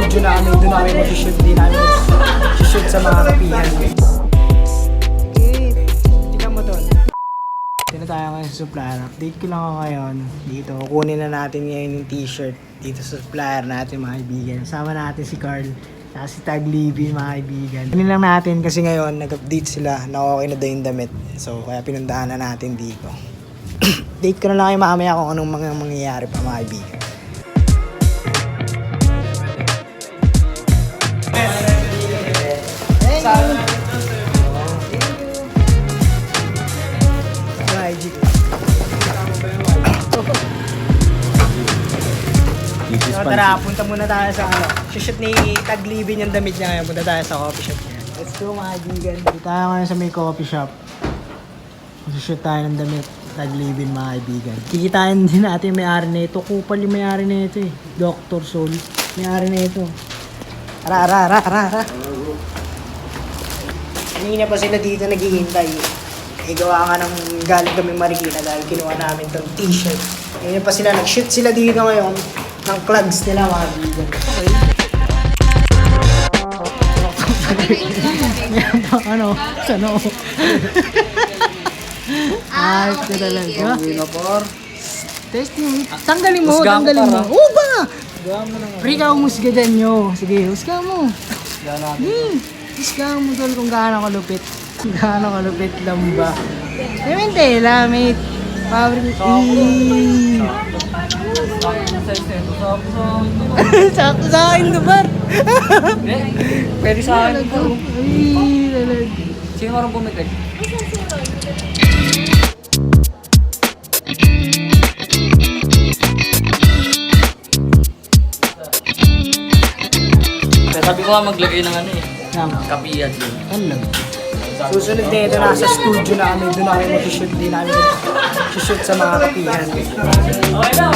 studio namin, doon namin mag-shoot din namin. Shoot sa mga kapihan. Tingnan mo doon. Dito tayo ngayon sa supplier. Update ko lang ako ngayon. Dito, kunin na natin ngayon yung t-shirt dito sa supplier natin mga kaibigan. Sama natin si Carl. Saka si Tag Libby mga kaibigan. Kunin lang natin kasi ngayon nag-update sila na okay na daw yung damit. So kaya pinundahan na natin dito. Date ko na lang kayo mamaya kung anong mga mangyayari pa mga kaibigan. So tara, punta muna tayo sa shoot ni Tag Libby yung damit niya ngayon. Punta tayo sa coffee shop niya. Let's go mga kaibigan. Dito tayo ngayon sa may coffee shop. Shoot tayo ng damit. Tag Libby mga kaibigan. Kikitain din natin yung may-ari na ito. Kupal yung may-ari na ito eh. Dr. Sol. May-ari na ito. Ara. Kanina pa sila dito naghihintay. Gawa nga ng galing kami Marikina dahil kinuha namin itong t-shirt. Kanina pa sila nag-shoot sila dito ngayon ng clogs nila mga kaibigan. Ano? Sano? Ay, ito talaga. Testing. Tanggalin mo. Oo ba? Pre ka umusga dyan nyo. Sige, usga mo. Usga mo tol kung gaano kalupit. Gaano kalupit lang ba? Tela, mate. Fabric. Sakto sa akin to, bar. Pwede sa akin ito. Ay, talaga. Sino marunong bumikit? Sabi ko nga maglagay ng ano eh. Kapiyat yun. Ano? Susunod na ito, nasa studio namin. Doon namin mag-shoot din namin. Shoot sa mga kapihan. Okay na.